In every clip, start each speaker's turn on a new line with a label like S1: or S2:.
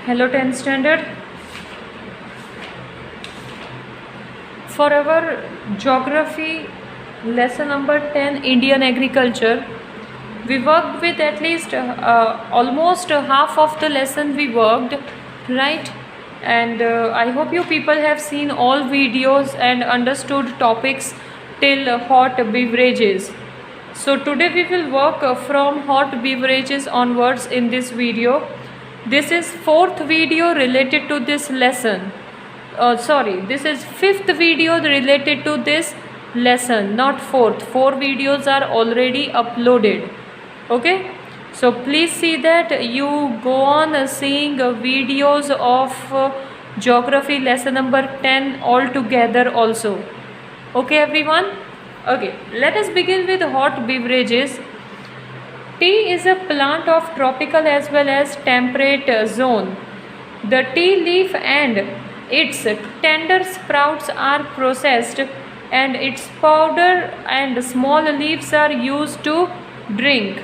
S1: Hello 10th standard. For our geography lesson number 10, Indian agriculture, we worked with at least almost half of the lesson we worked, right? And I hope you people have seen all videos and understood topics till hot beverages. So today we will work from hot beverages onwards in this video. This is fourth video related to this lesson. This is fifth video related to this lesson, not fourth. 4 videos are already uploaded. Okay, so please see that you go on seeing videos of geography lesson number 10 all together also. Okay everyone. Okay, let us begin with hot beverages. Tea is a plant of tropical as well as temperate zone. The tea leaf and its tender sprouts are processed and its powder and small leaves are used to drink.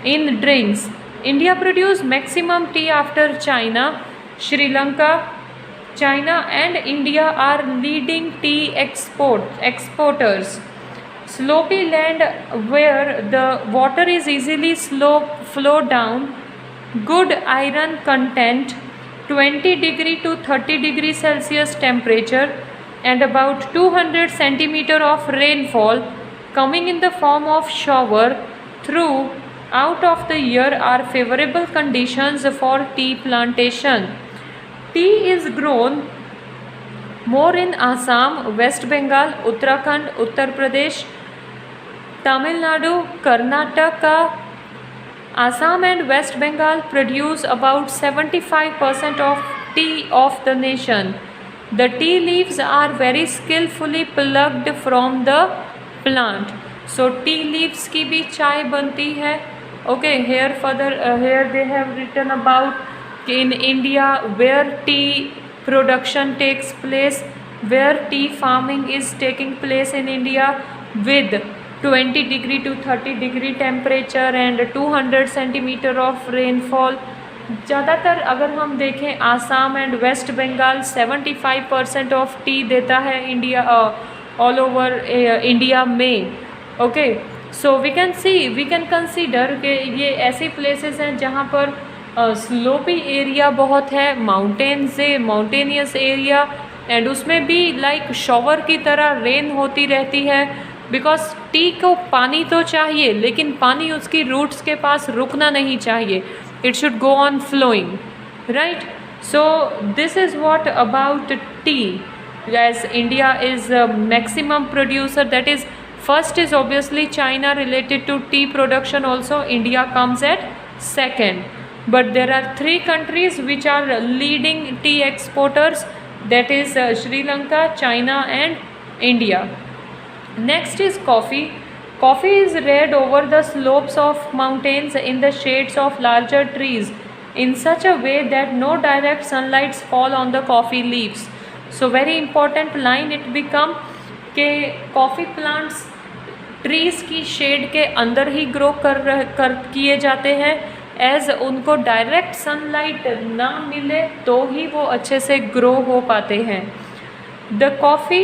S1: In drinks, India produces maximum tea after China. Sri Lanka, China and India are leading tea exporters. Slopy land where the water is easily flow down, good iron content, 20 degree to 30 degree Celsius temperature and about 200 centimeter of rainfall coming in the form of shower throughout of the year are favorable conditions for tea plantation. Tea is grown more in Assam, West Bengal, Uttarakhand, Uttar Pradesh, Tamil Nadu, Karnataka. Assam and West Bengal produce about 75% of tea of the nation. The tea leaves are very skillfully plucked from the plant. So tea leaves की भी चाय बनती है. Okay, here they have written about in India where tea production takes place, where tea farming is taking place in India with 20 degree to 30 degree temperature and 200 centimetre of rainfall. ज़्यादातर अगर हम देखें Assam and West Bengal 75% of tea देता है India all over India में. Okay, so we can consider कि ये ऐसी प्लेसेस हैं जहाँ पर स्लोपी एरिया बहुत है, माउंटेनियस एरिया एंड उसमें भी लाइक शॉवर की तरह रेन होती रहती है. बिकॉज टी को पानी तो चाहिए लेकिन पानी उसकी रूट्स के पास रुकना नहीं चाहिए. It should go on flowing, right. So this is what about tea. As India is maximum producer, that is first is obviously China related to tea production also. India comes at second. But there are 3 countries which are leading tea exporters, that is Sri Lanka, China and India. Next is coffee. Coffee is reared over the slopes of mountains in the shades of larger trees in such a way that no direct sunlight fall on the coffee leaves. So very important line it become कि coffee plants trees की shade के अंदर ही grow किए जाते हैं. As उनको direct sunlight ना मिले तो ही वो अच्छे से ग्रो हो पाते हैं. The coffee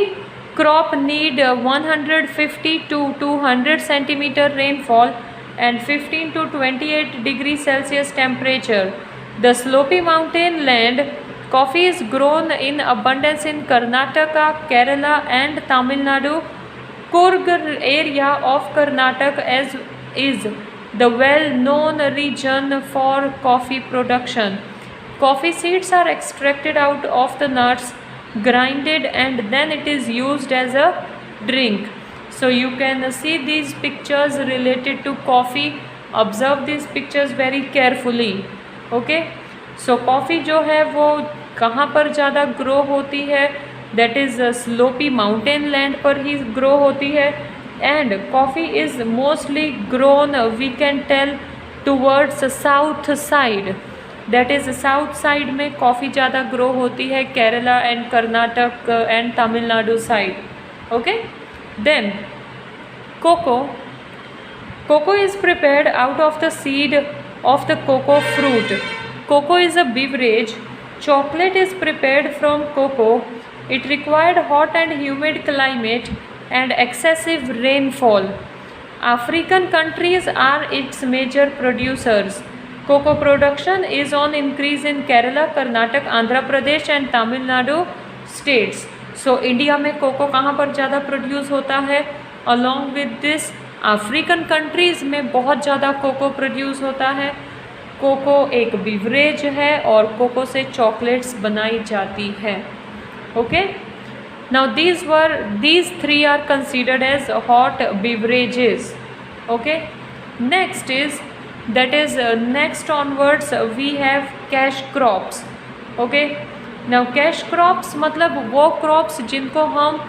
S1: crop need 150 to 200 centimetre rainfall and 15 to 28 degree Celsius temperature. The slopy mountain land coffee is grown in abundance in Karnataka, Kerala and Tamil Nadu. Coorg area of Karnataka as is the well-known region for coffee production. Coffee seeds are extracted out of the nuts, grinded and then it is used as a drink. So you can see these pictures related to coffee. Observe these pictures very carefully. Okay, so coffee जो है वो कहाँ पर ज़्यादा grow होती है, that is slopy mountain land पर ही grow होती है. And coffee is mostly grown, we can tell, towards south side, that is south side में coffee ज़्यादा grow होती है, Kerala and Karnataka and Tamil Nadu side. Okay, then cocoa is prepared out of the seed of the cocoa fruit. Cocoa is a beverage. Chocolate is prepared from cocoa. It required hot and humid climate and excessive rainfall. African countries are its major producers. Cocoa production is on increase in Kerala, Karnataka, Andhra Pradesh and Tamil Nadu states. So India में cocoa कहाँ पर ज़्यादा produce होता है? Along with this African countries में बहुत ज़्यादा cocoa produce होता है. कोको एक बिवरेज है और कोको से चॉकलेट्स बनाई जाती है. Okay, now these three are considered as hot beverages. Okay, next is next onwards we have cash crops. Okay, now cash crops मतलब वो क्रॉप्स जिनको हम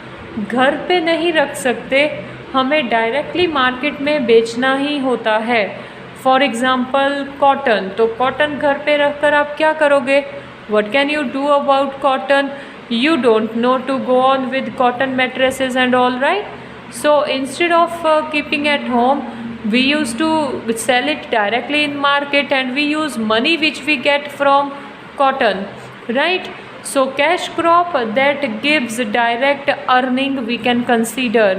S1: घर पे नहीं रख सकते, हमें डायरेक्टली मार्केट में बेचना ही होता है. For example cotton. तो कॉटन घर पे रख कर आप क्या करोगे? What can you do about cotton? You don't know to go on with cotton mattresses and all, right? So instead of keeping at home, we used to sell it directly in market and we use money which we get from cotton, right? So cash crop that gives direct earning we can consider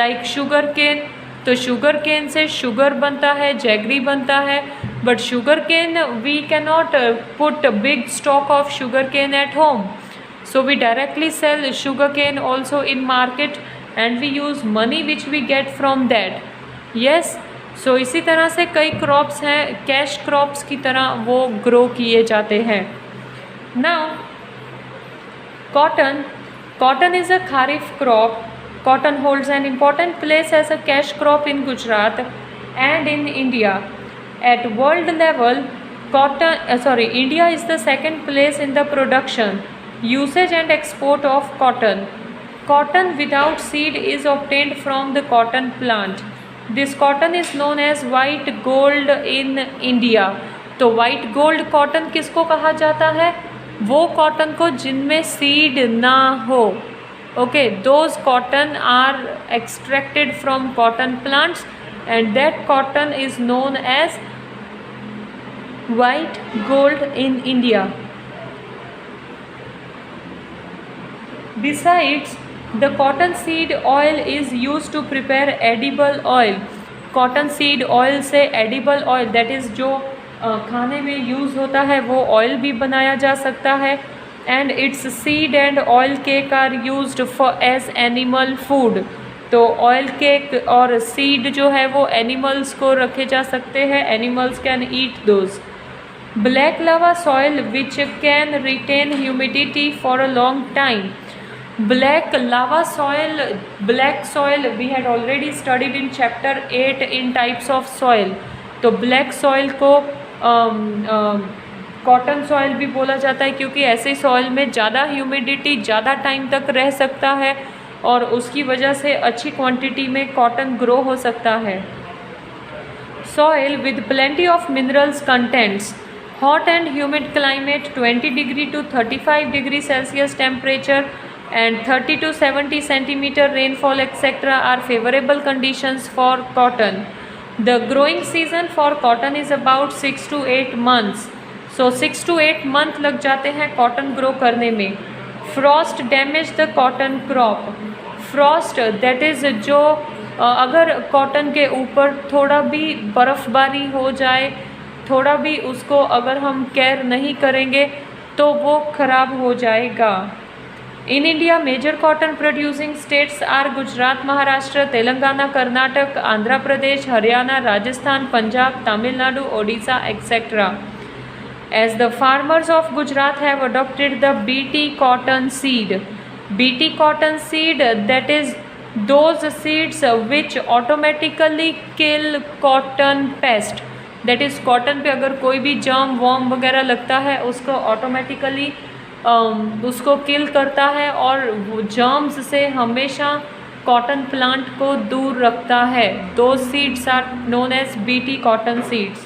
S1: like sugar cane. तो sugar cane से sugar बनता है, jaggery बनता है, but sugar cane we cannot put big stock of sugar cane at home, so we directly sell sugar cane also in market and we use money which we get from that. Yes, so इसी तरह से कई crops हैं cash crops की तरह वो grow किए जाते हैं. Now cotton is a kharif crop. Cotton holds an important place as a cash crop in Gujarat and in India. At world level, India is the second place in the production, usage and export of cotton. Cotton without seed is obtained from the cotton plant. This cotton is known as white gold in India. तो white gold cotton किसको कहा जाता है? वो cotton को जिनमें seed ना हो. Okay, those cotton are extracted from cotton plants and that cotton is known as white gold in India. Besides, the cotton seed oil is used to prepare edible oil. Cotton seed oil से edible oil, that is जो खाने में use होता है वो oil भी बनाया जा सकता है. And its seed and oil cake are used for as animal food. तो ऑयल केक और सीड जो है वो एनिमल्स को रखे जा सकते हैं, animals can eat those. Black lava soil which can retain humidity for a long time. Black lava soil, black soil we had already studied in chapter 8 in types of soil. तो black soil को cotton soil भी बोला जाता है क्योंकि ऐसे soil में ज़्यादा ह्यूमिडिटी ज़्यादा टाइम तक रह सकता है और उसकी वजह से अच्छी क्वांटिटी में कॉटन ग्रो हो सकता है. Soil with plenty of minerals contents. Hot and humid climate 20 degree to 35 degree Celsius temperature and 30 to 70 centimeter rainfall etc. are favorable conditions for cotton. The growing season for cotton is about 6 to 8 months. So 6 to 8 month लग जाते हैं cotton grow करने में. Frost damage the cotton crop. Frost that is जो अगर cotton के ऊपर थोड़ा भी बर्फ़बारी हो जाए, थोड़ा भी उसको अगर हम केयर नहीं करेंगे तो वो ख़राब हो जाएगा. In India major cotton producing states are Gujarat, Maharashtra, Telangana, Karnataka, Andhra Pradesh, Haryana, Rajasthan, Punjab, Tamil Nadu, Odisha etcetera. As the farmers of Gujarat have adopted the BT cotton seed. BT cotton seed, that is those seeds which automatically kill cotton pest. That is cotton पे अगर कोई भी germ worm वगैरह लगता है उसको automatically उसको किल करता है और जर्म्स से हमेशा कॉटन प्लांट को दूर रखता है. Those seeds are known as BT cotton seeds.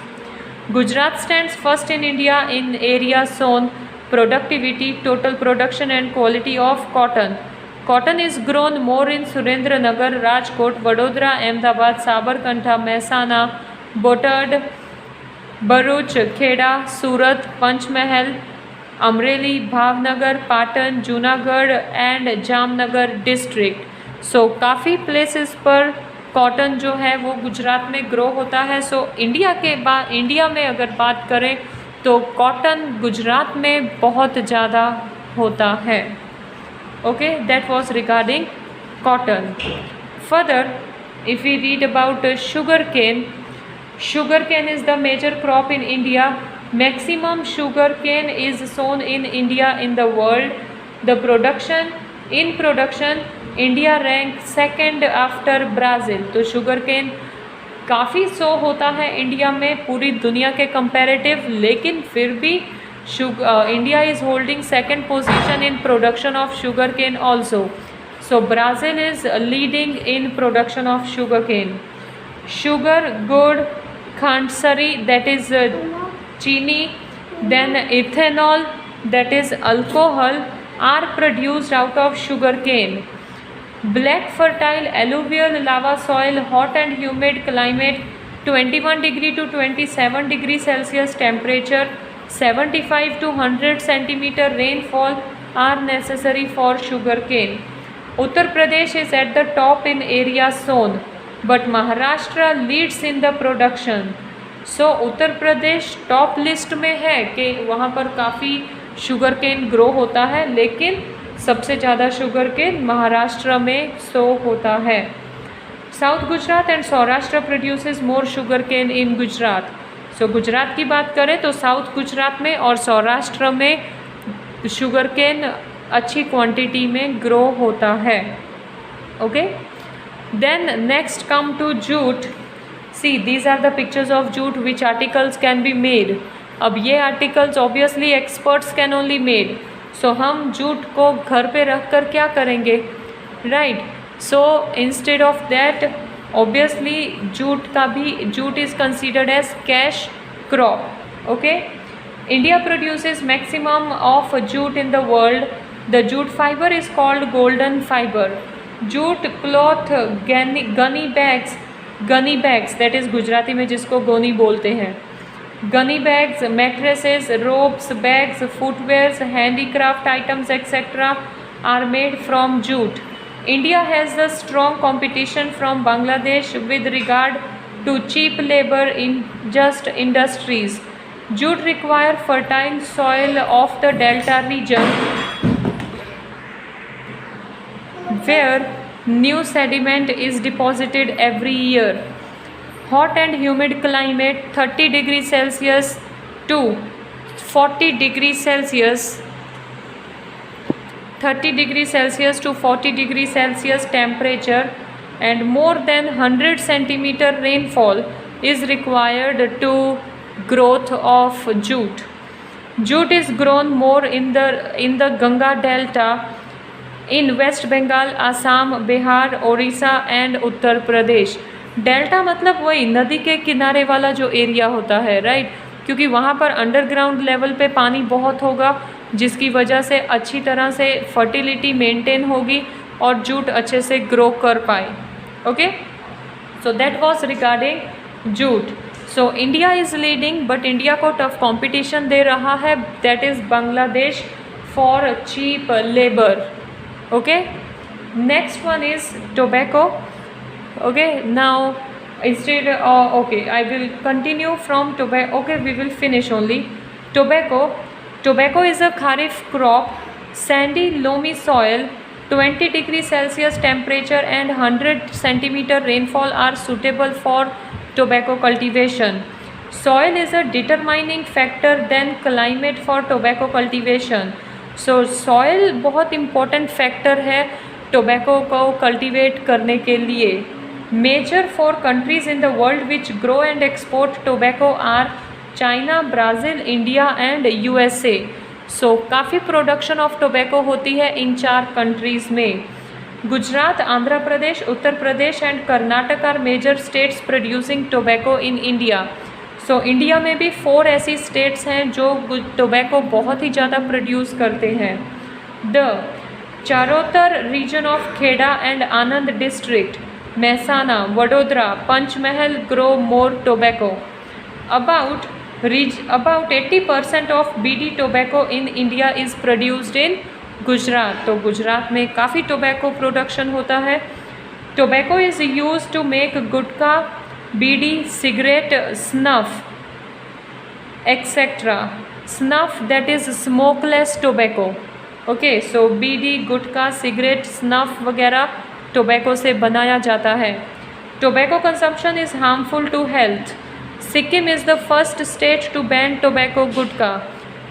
S1: Gujarat stands first in India in area sown, productivity, total production and quality of cotton. Cotton is grown more in Surendranagar, Rajkot, Vadodara, Ahmedabad, Sabarkantha, Mehsana, Botad, Bharuch, Kheda, Surat, Panchmahal, Amreli, Bhavnagar, Patan, Junagadh and Jamnagar district. So काफ़ी places पर cotton जो है वो गुजरात में grow होता है। सो India में अगर बात करें तो कॉटन गुजरात में बहुत ज़्यादा होता है। Okay, that was regarding cotton. Further if we read about sugarcane, sugarcane is the major crop in India. Maximum sugarcane is sown in India in the world. The production India rank second after Brazil. तो sugarcane काफ़ी सो होता है India में पूरी दुनिया के comparative, लेकिन फिर भी India is holding second position in production of sugarcane also. So Brazil is leading in production of sugarcane. Sugar, gur, khandsari, that is chini, then ethanol, that is alcohol, are produced out of sugarcane. Black fertile alluvial lava soil, hot and humid climate, 21 degree to 27 degree Celsius temperature, 75 to 100 centimeter rainfall are necessary for sugarcane. Uttar Pradesh is at the top in area sown, but Maharashtra leads in the production. So Uttar Pradesh top list में है कि वहाँ पर काफ़ी sugar cane grow होता है, लेकिन सबसे ज़्यादा शुगर केन महाराष्ट्र में सो होता है। South Gujarat and Saurashtra produces more sugar cane in Gujarat. So Gujarat की बात करें तो साउथ गुजरात में और सौराष्ट्र में शुगर केन अच्छी क्वांटिटी में ग्रो होता है। Okay, then next come to jute. See these are the pictures of jute which articles can be made. अब ये articles obviously experts can only made. So हम जूट को घर पे रख कर क्या करेंगे, right? So instead of that obviously jute is considered as cash crop. Okay, India produces maximum of jute in the world. The jute fiber is called golden fiber. Jute cloth, gunny bags, that is Gujarati में जिसको गोनी बोलते हैं, gunny bags, mattresses, ropes, bags, footwears, handicraft items etc. are made from jute. India has a strong competition from Bangladesh with regard to cheap labor in just industries. Jute require fertile soil of the delta region where new sediment is deposited every year. Hot and humid climate, 30 degrees Celsius to 40 degrees Celsius, 30 degrees Celsius to 40 degrees Celsius temperature and more than 100 centimeter rainfall is required to growth of jute. Jute is grown more in the Ganga Delta in West Bengal, Assam, Bihar, Orissa and Uttar Pradesh. Delta मतलब वही नदी के किनारे वाला जो area होता है, right? क्योंकि वहाँ पर अंडरग्राउंड लेवल पे पानी बहुत होगा, जिसकी वजह से अच्छी तरह से फर्टिलिटी मेंटेन होगी और जूट अच्छे से ग्रो कर पाए। Okay, so that was regarding jute. So India is leading, but India को टफ कंपटीशन दे रहा है, that is Bangladesh for cheap labour. Okay, next one is tobacco. Okay, now instead okay, I will continue from tobacco. Okay, we will finish only tobacco is a kharif crop. Sandy loamy soil, 20 degrees Celsius temperature and 100 centimeter rainfall are suitable for tobacco cultivation. Soil is a determining factor than climate for tobacco cultivation. So soil बहुत important factor है tobacco को cultivate करने के लिए। Major four countries in the world which grow and export tobacco are China, Brazil, India and USA. So काफ़ी production of tobacco होती है इन 4 countries में। Gujarat, Andhra Pradesh, Uttar Pradesh and Karnataka are major states producing tobacco in India. So India में भी 4 ऐसी states हैं जो tobacco बहुत ही ज़्यादा प्रोड्यूस करते हैं। The Charotar region of Kheda and Anand district, Mehsana, Vadodara, Panchmahal grow more tobacco. About About 80% of BD tobacco in India is produced in Gujarat. तो गुजरात में काफ़ी टोबैको प्रोडक्शन होता है। Tobacco is use to make gutkha, bidi, cigarette, snuff etcetera. Snuff that is smokeless tobacco. Okay, so bidi, gutkha, cigarette, snuff वगैरह tobacco से बनाया जाता है। Tobacco consumption is harmful to health. Sikkim is the first state to ban tobacco gutkha.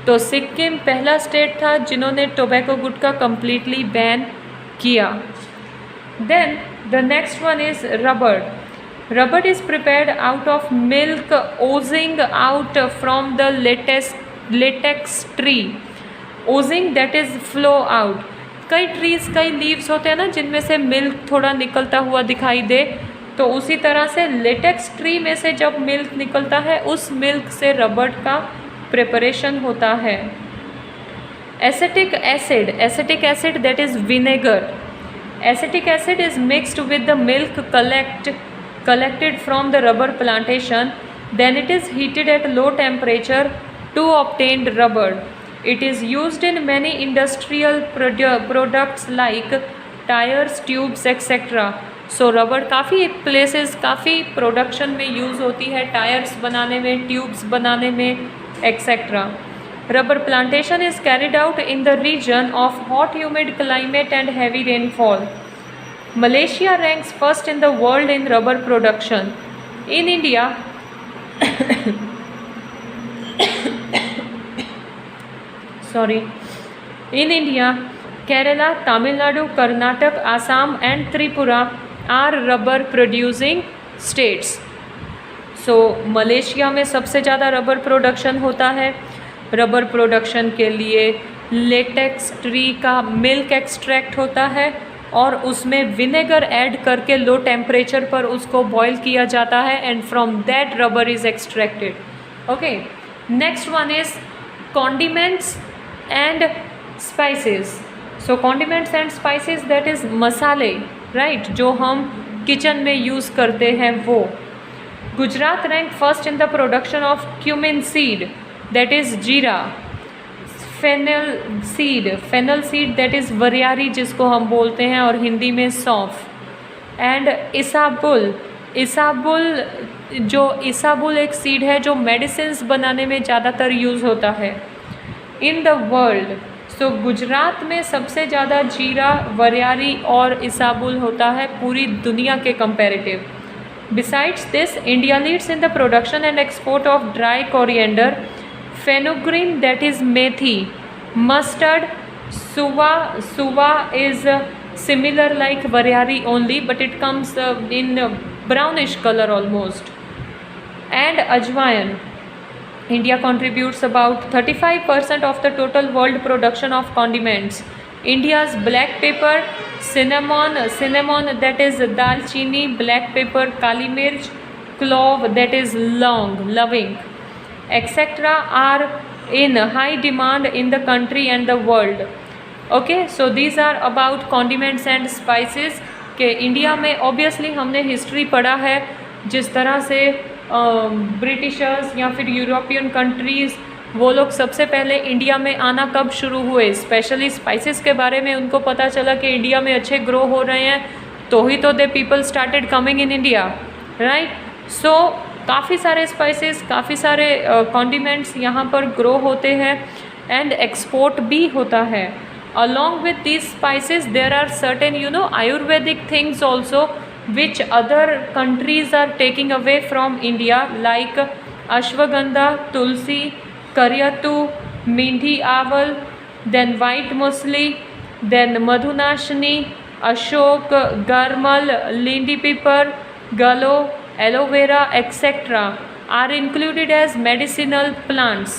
S1: तो सिक्किम पहला state था जिन्होंने tobacco gutkha completely ban किया। Then the next one is rubber. Rubber is prepared out of milk Ojing out from the latex tree. Ojing that is flow out. कई trees, कई leaves होते हैं ना जिनमें से मिल्क थोड़ा निकलता हुआ दिखाई दे, तो उसी तरह से लेटेक्स ट्री में से जब मिल्क निकलता है उस मिल्क से रबर का प्रिपरेशन होता है। Acetic acid that is vinegar. Acetic acid is mixed with the milk collected from the rubber plantation, then it is heated at low temperature to obtain rubber. It is used in many industrial products like tires, tubes, etc. So rubber काफ़ी places, काफ़ी production में use होती है, tyres बनाने में, tubes बनाने में, etc. Rubber plantation is carried out in the region of hot humid climate and heavy rainfall. Malaysia ranks first in the world in rubber production. In India, in India, Kerala, Tamil Nadu, Karnataka, Assam and Tripura are rubber producing states. So Malaysia में सबसे ज़्यादा rubber production होता है। Rubber production के लिए latex tree का milk extract होता है और उसमें विनेगर ऐड करके लो टेम्परेचर पर उसको बॉईल किया जाता है and from that rubber is extracted. Okay, next one is condiments and spices. So condiments and spices that is मसाले, राइट, जो हम किचन में यूज़ करते हैं वो। Gujarat rank first in the production of cumin seed that is जीरा। Fennel seed that is वरियारी जिसको हम बोलते हैं और हिंदी में सौंफ। एंड इसाबुल एक सीड है जो मेडिसिन्स बनाने में ज़्यादातर यूज़ होता है इन द वर्ल्ड। सो गुजरात में सबसे ज़्यादा जीरा, वरियारी और इसाबुल होता है पूरी दुनिया के comparative. Besides this, India leads in the production and export of dry coriander, fenugreek that is methi, mustard, suva is similar like variari only but it comes in brownish color almost, and ajwain. India contributes about 35% of the total world production of condiments. India's black pepper, cinnamon that is dalchini, black pepper, kali mirch, clove that is loving, etc. are in high demand in the country and the world. Okay, so these are about condiments and spices के India में obviously हमने history पढ़ा है जिस तरह से Britishers या फिर यूरोपियन कंट्रीज़ वो लोग सबसे पहले इंडिया में आना कब शुरू हुए, स्पेशली स्पाइसेस के बारे में उनको पता चला कि इंडिया में अच्छे ग्रो हो रहे हैं तो ही तो they people started coming in India, right. So काफ़ी सारे स्पाइसेस, काफ़ी सारे कॉन्डिमेंट्स यहाँ पर ग्रो होते हैं एंड एक्सपोर्ट भी होता है। Along with these spices there are certain ayurvedic things also which other countries are taking away from India like ashwagandha, tulsi, kariyatu, meethi aval, then white musli, then madhunashini, ashok, garmal, lindi pipar, galo, aloe vera etc. are included as medicinal plants,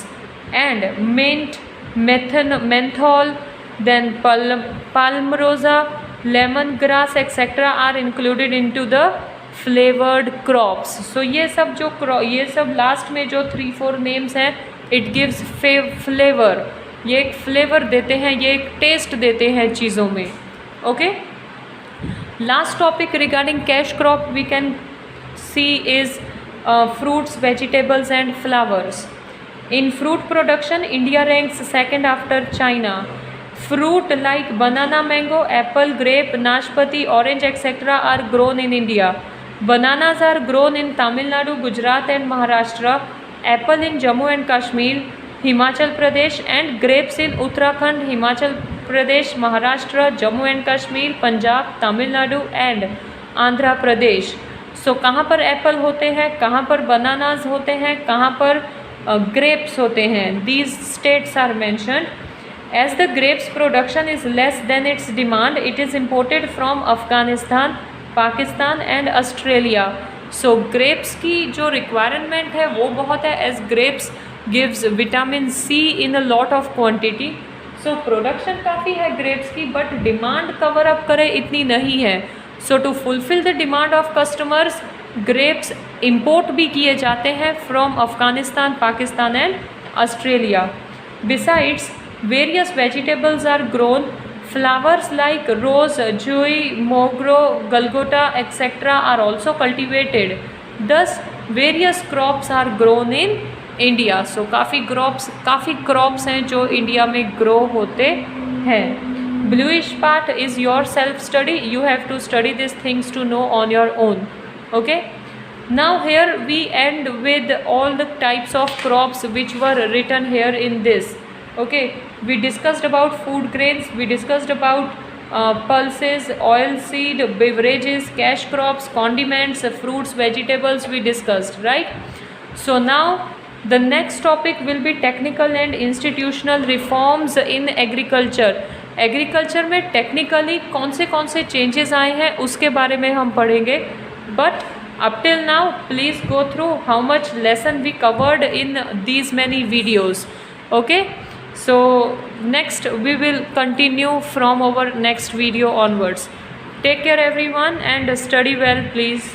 S1: and mint, menthol, then palmarosa, lemongrass etc. are included into the flavored crops. So ये सब last में जो 3-4 names हैं it gives flavour, ये एक flavour देते हैं, ये एक टेस्ट देते हैं चीज़ों में। Okay, last topic regarding cash crop we can see is fruits, vegetables and flowers. In fruit production, India ranks second after China. Fruit like banana, mango, apple, grape, nashpati, orange, etc. are grown in India. Bananas are grown in Tamil Nadu, Gujarat and Maharashtra. Apple in Jammu and Kashmir, Himachal Pradesh, and grapes in Uttarakhand, Himachal Pradesh, Maharashtra, Jammu and Kashmir, Punjab, Tamil Nadu and Andhra Pradesh. So कहाँ पर Apple होते हैं, कहाँ पर bananas होते हैं, कहाँ पर ग्रेप्स होते हैं. These states are mentioned. As the grapes production is less than its demand, it is imported from Afghanistan, Pakistan and Australia. So grapes की जो रिक्वायरमेंट है वो बहुत है, as grapes gives vitamin C in a lot of quantity. So production काफ़ी है grapes की, but demand cover up करे इतनी नहीं है. So to fulfil the demand of customers, grapes import भी किए जाते हैं from Afghanistan, Pakistan and Australia. Besides various vegetables are grown. Flowers like rose, jui, mogro, galgota etcetera are also cultivated. Thus various crops are grown in India. So काफ़ी crops हैं जो India में grow होते हैं. Bluish part is your self study. You have to study these things to know on your own. Okay, now here we end with all the types of crops which were written here in this. Okay, we discussed about food grains, we discussed about pulses, oil seed, beverages, cash crops, condiments, fruits, vegetables we discussed, right? So now the next topic will be technical and institutional reforms in agriculture. Agriculture में technically कौन से changes आए हैं उसके बारे में हम पढ़ेंगे. But up till now please go through how much lesson we covered in these many videos. Okay, so next we will continue from our next video onwards. Take care everyone and study well, please.